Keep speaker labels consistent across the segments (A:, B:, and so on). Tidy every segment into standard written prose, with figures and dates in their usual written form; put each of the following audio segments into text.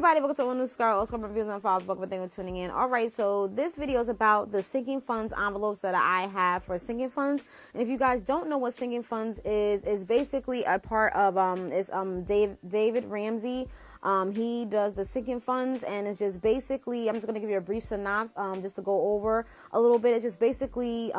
A: everybody, welcome to one new Scar Oscar reviews and files. Welcome, thank you for tuning in. All right, so this video is about the sinking funds envelopes that I have for sinking funds. And if you guys don't know what sinking funds is basically a part of David Ramsey. He does the sinking funds, and it's just basically, I'm just going to give you a brief synopsis, just to go over a little bit. It's just basically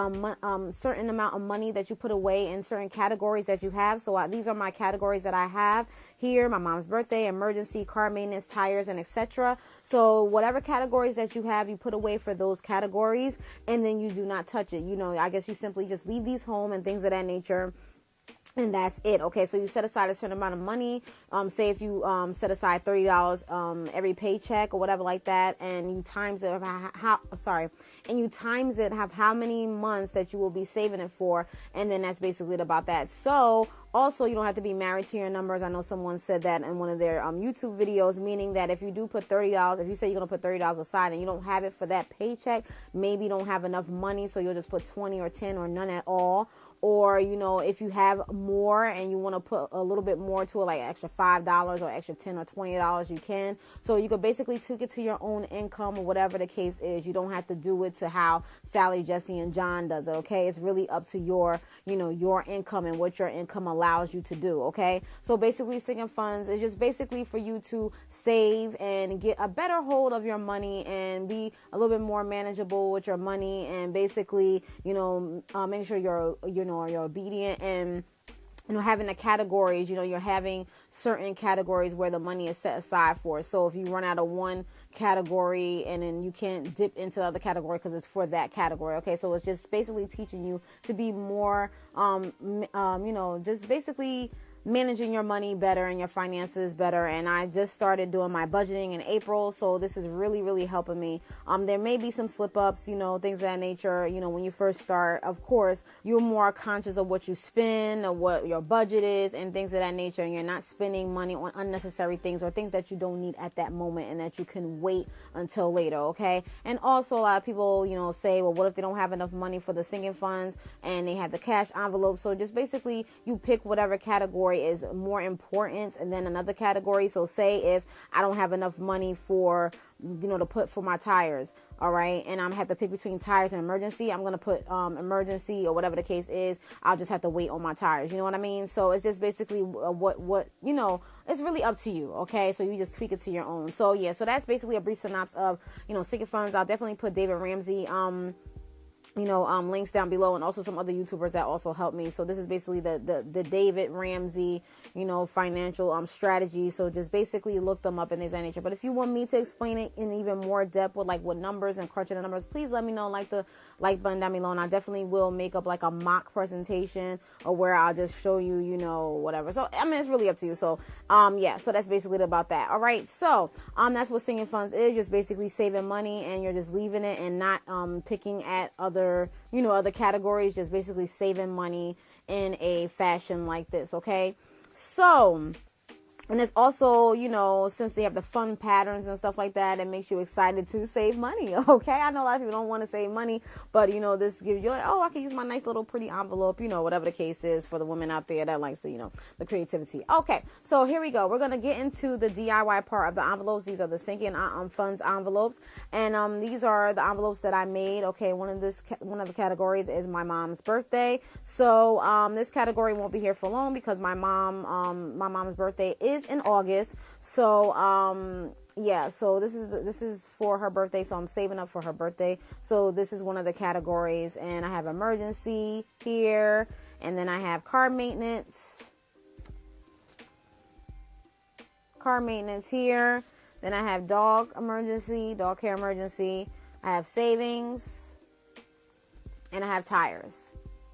A: certain amount of money that you put away in certain categories that you have. So these are my categories that I have here: my mom's birthday, emergency, car maintenance, tires, and etc. So whatever categories that you have, you put away for those categories, and then you do not touch it. You know, I guess you simply just leave these home and things of that nature. And that's it. Okay, so you set aside a certain amount of money. Say if you set aside $30 every paycheck or whatever like that, and you times it have how many months that you will be saving it for, and then that's basically it about that. So also, you don't have to be married to your numbers. I know someone said that in one of their YouTube videos, meaning that if you do put $30, if you say you're going to put $30 aside and you don't have it for that paycheck, maybe you don't have enough money, so you'll just put 20 or 10 or none at all. Or, you know, if you have more and you want to put a little bit more to it, like extra $5 or extra $10 or $20, you can. So you could basically tweak it to your own income or whatever the case is. You don't have to do it to how Sally, Jesse, and John does it, okay? It's really up to your, you know, your income and what your income allows you to do, okay? So basically, sinking funds is just basically for you to save and get a better hold of your money and be a little bit more manageable with your money, and basically, you know, make sure you're obedient, and you know, having the categories, you know, you're having certain categories where the money is set aside for. So if you run out of one category and then you can't dip into the other category because it's for that category. Okay, so it's just basically teaching you to be more you know, just basically managing your money better and your finances better. And I just started doing my budgeting in April, so this is really helping me. There may be some slip ups, you know, things of that nature. You know, when you first start, of course, you're more conscious of what you spend or what your budget is and things of that nature, and you're not spending money on unnecessary things or things that you don't need at that moment and that you can wait until later. Okay, and also a lot of people, you know, say, well, what if they don't have enough money for the sinking funds and they have the cash envelope? So just basically you pick whatever category is more important and then another category. So say if I don't have enough money for, you know, to put for my tires, all right, and I'm have to pick between tires and emergency, I'm gonna put emergency or whatever the case is. I'll just have to wait on my tires, you know what I mean? So it's just basically what you know, it's really up to you. Okay, so you just tweak it to your own. So yeah, so that's basically a brief synopsis of, you know, sinking funds. I'll definitely put David Ramsey you know, links down below, and also some other YouTubers that also help me. So this is basically the David Ramsey, you know, financial strategy. So just basically look them up in this nature. But if you want me to explain it in even more depth with like with numbers and crunching the numbers, please let me know. Like the like button down below, and I definitely will make up like a mock presentation or where I'll just show you, you know, whatever. So I mean, it's really up to you. So yeah, so that's basically about that. All right, so that's what sinking funds is. Just basically saving money, and you're just leaving it and not picking at other, you know, other categories. Just basically saving money in a fashion like this. Okay, so, and it's also, you know, since they have the fun patterns and stuff like that, it makes you excited to save money. Okay, I know a lot of people don't want to save money, but you know, this gives you like, oh, I can use my nice little pretty envelope, you know, whatever the case is for the women out there that likes to, you know, the creativity. Okay, so here we go. We're gonna get into the DIY part of the envelopes. These are the sinking funds envelopes, and these are the envelopes that I made. Okay, one of the categories is my mom's birthday. So this category won't be here for long because my mom's birthday is in August. So yeah, so this is for her birthday, so I'm saving up for her birthday. So this is one of the categories, and I have emergency here, and then I have car maintenance here, then I have dog care emergency, I have savings, and I have tires.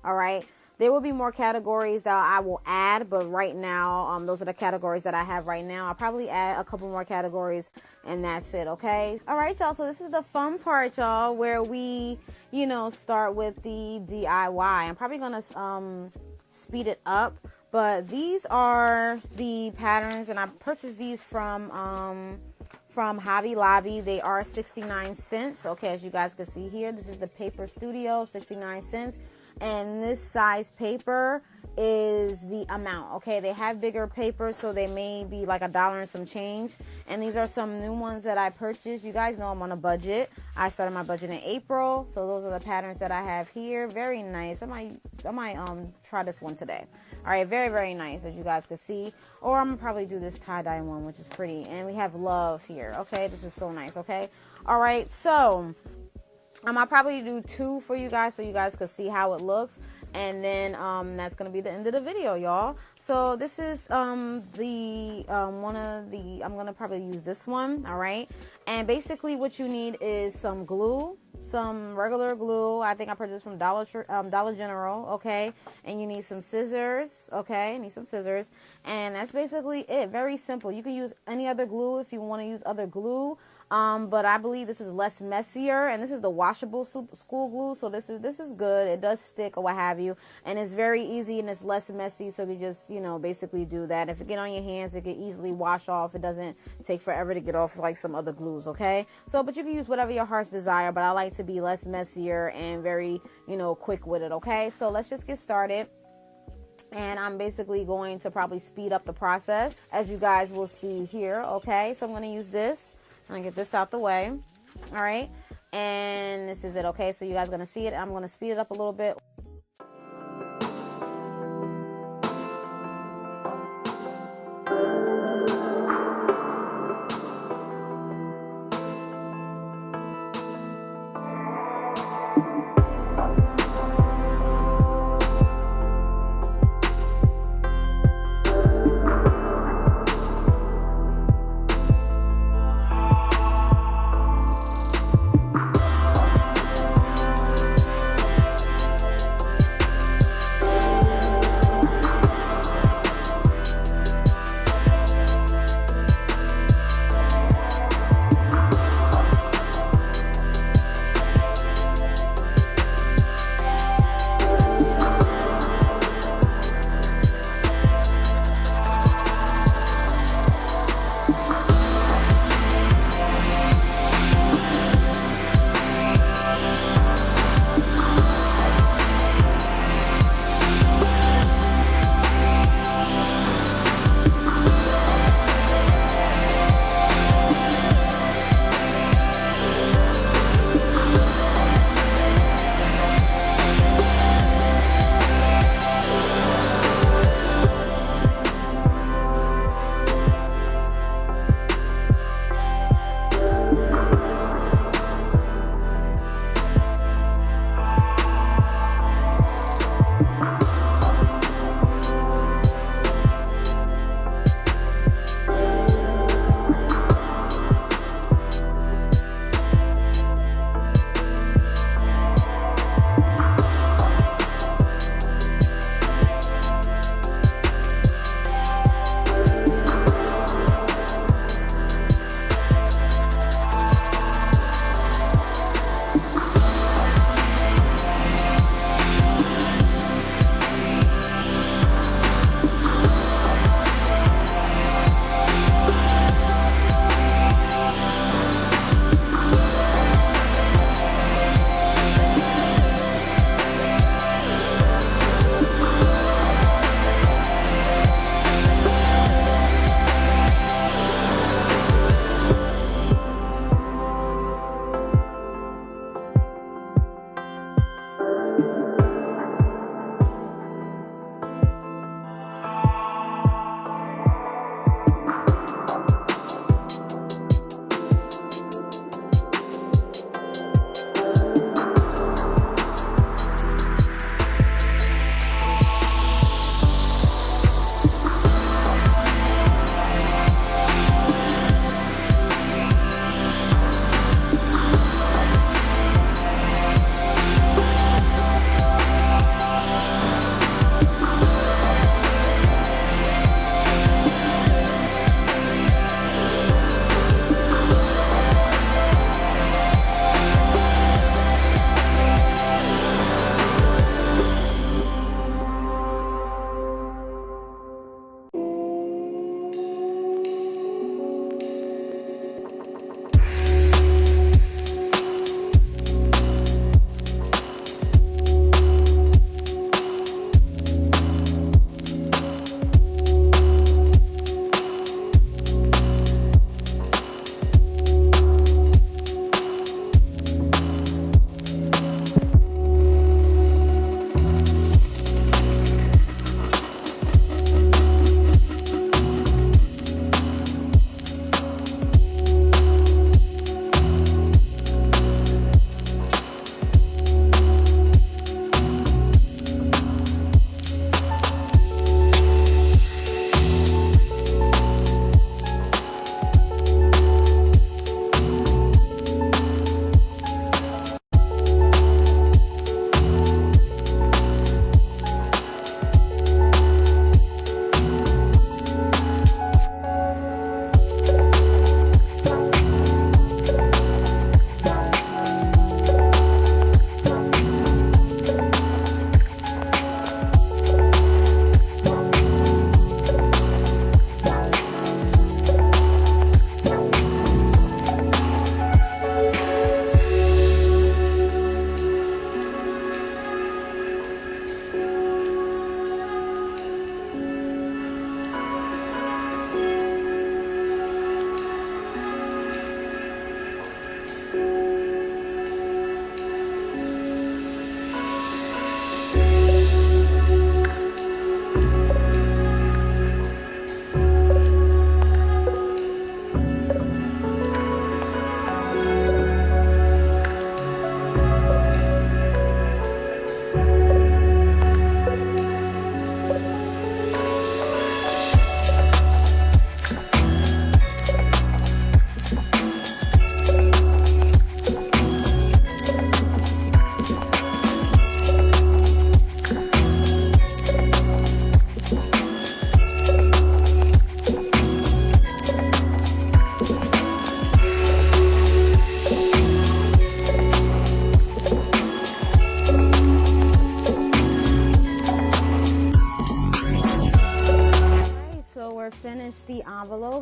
A: All right, there will be more categories that I will add, but right now, those are the categories that I have right now. I'll probably add a couple more categories, and that's it, okay? All right, y'all, so this is the fun part, y'all, where we, you know, start with the DIY. I'm probably going to speed it up, but these are the patterns, and I purchased these from Hobby Lobby. They are 69 cents, okay, as you guys can see here. This is the Paper Studio, 69 cents. And this size paper is the amount. Okay, they have bigger papers, so they may be like $1 and some change. And these are some new ones that I purchased. You guys know I'm on a budget. I started my budget in April, so those are the patterns that I have here. Very nice. I might try this one today. All right, very, very nice, as you guys can see. Or I'm gonna probably do this tie-dye one, which is pretty. And we have love here. Okay, this is so nice. Okay, all right, so I'll probably do 2 for you guys so you guys could see how it looks. And then that's going to be the end of the video, y'all. So this is one of the, I'm going to probably use this one, all right? And basically what you need is some glue, some regular glue. I think I purchased from Dollar General, okay? And you need some scissors, okay? You need some scissors. And that's basically it. Very simple. You can use any other glue if you want to use other glue. But I believe this is less messier, and this is the washable school glue, so this is good. It does stick or what have you, and it's very easy and it's less messy, so you just, you know, basically do that. If it get on your hands, it can easily wash off. It doesn't take forever to get off like some other glues, okay? So, but you can use whatever your heart's desire, but I like to be less messier and very, you know, quick with it, okay? So let's just get started. And I'm basically going to probably speed up the process, as you guys will see here, okay? So I'm going to use this. I'm gonna get this out the way, all right? And this is it, okay? So you guys are gonna see it. I'm gonna speed it up a little bit.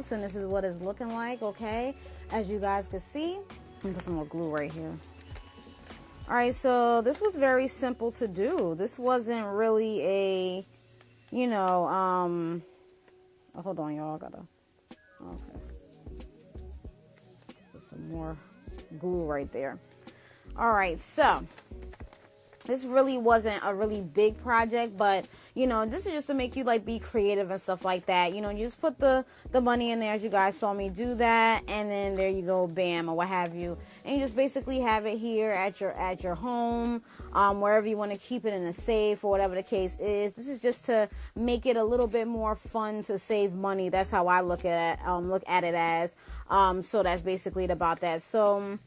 A: envelopes, and this is what it's looking like, okay? As you guys can see. Let me put some more glue right here. All right, so this was very simple to do. This wasn't really a, you know, oh, hold on, y'all. I gotta, okay. Put some more glue right there. All right, so this really wasn't a really big project, but you know, this is just to make you like be creative and stuff like that. You know, you just put the money in there as you guys saw me do that, and then there you go, bam, or what have you. And you just basically have it here at your home, wherever you want to keep it, in a safe or whatever the case is. This is just to make it a little bit more fun to save money. That's how I look at it as. So that's basically it about that. So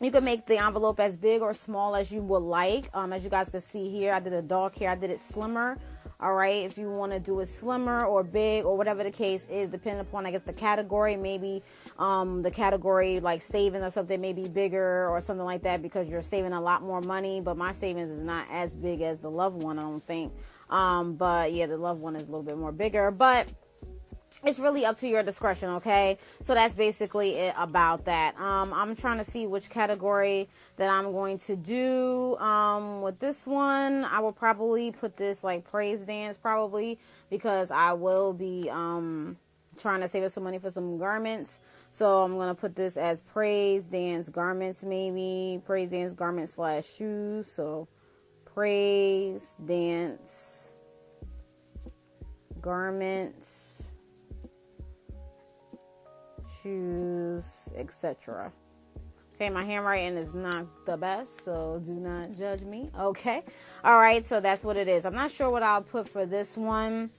A: you can make the envelope as big or small as you would like. As you guys can see here, I did a dog hair. I did it slimmer. All right, if you want to do it slimmer or big or whatever the case is, depending upon, I guess, the category, maybe the category like saving or something may be bigger or something like that because you're saving a lot more money. But my savings is not as big as the loved one, I don't think. But yeah, the loved one is a little bit more bigger. But it's really up to your discretion, okay? So that's basically it about that. I'm trying to see which category that I'm going to do with this one. I will probably put this like praise dance probably because I will be trying to save us some money for some garments. So I'm going to put this as praise dance garments maybe. Praise dance garments / shoes. So praise dance garments, shoes, etc. Okay, my handwriting is not the best, so do not judge me. Okay, all right, so that's what it is. I'm not sure what I'll put for this one,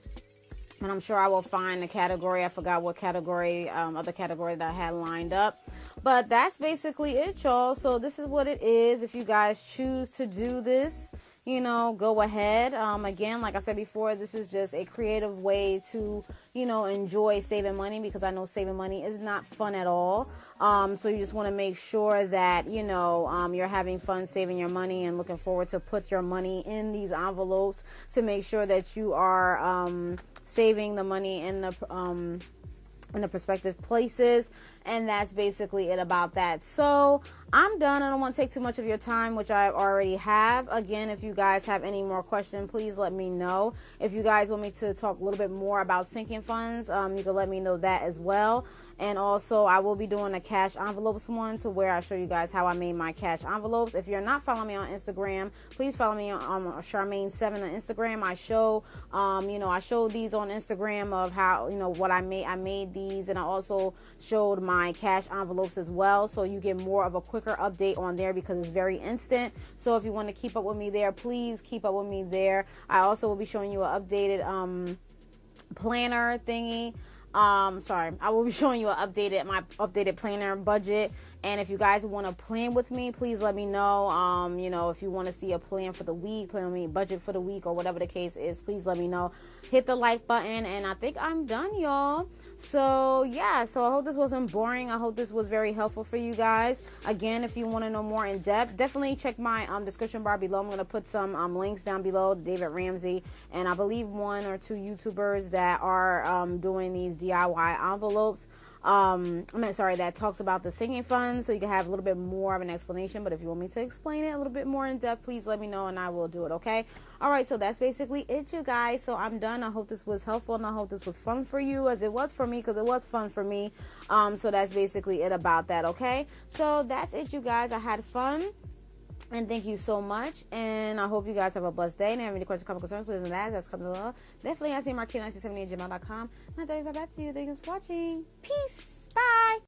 A: and I'm sure I will find the category. I forgot what category, other category that I had lined up, but that's basically it, y'all. So this is what it is. If you guys choose to do this, you know, go ahead. Again, like I said before, this is just a creative way to, you know, enjoy saving money, because I know saving money is not fun at all. So you just want to make sure that, you know, you're having fun saving your money and looking forward to put your money in these envelopes to make sure that you are saving the money in the prospective places. And that's basically it about that. So I'm done. I don't want to take too much of your time, which I already have. Again, if you guys have any more questions, please let me know. If you guys want me to talk a little bit more about sinking funds, you can let me know that as well. And also, I will be doing a cash envelopes one, to where I show you guys how I made my cash envelopes. If you're not following me on Instagram, please follow me on Charmaine7 on Instagram. I show, I showed these on Instagram of how, you know, what I made. I made these, and I also showed my cash envelopes as well. So you get more of a quicker update on there because it's very instant. So if you want to keep up with me there, please keep up with me there. I also will be showing you an updated planner thingy. I will be showing you my updated planner budget. And if you guys want to plan with me, please let me know. If you want to see a plan for the week, budget for the week, or whatever the case is, please let me know. Hit the like button, and I think I'm done, y'all. So yeah, so I hope this wasn't boring. I hope this was very helpful for you guys. Again, if you want to know more in depth, definitely check my description bar below. I'm going to put some links down below. David Ramsey, and I believe 1 or 2 YouTubers that are doing these DIY envelopes. That talks about the sinking funds, so you can have a little bit more of an explanation. But if you want me to explain it a little bit more in depth, please let me know and I will do it, okay? All right, so that's basically it, you guys. So I'm done. I hope this was helpful, and I hope this was fun for you, as it was for me, because it was fun for me. So that's basically it about that, okay? So that's it, you guys. I had fun. And thank you so much. And I hope you guys have a blessed day. And if you have any questions, comments, concerns, please that's coming below. Definitely ask me, Marquis1970@gmail.com. And I'll tell you bye-bye to you. Thanks for watching. Peace.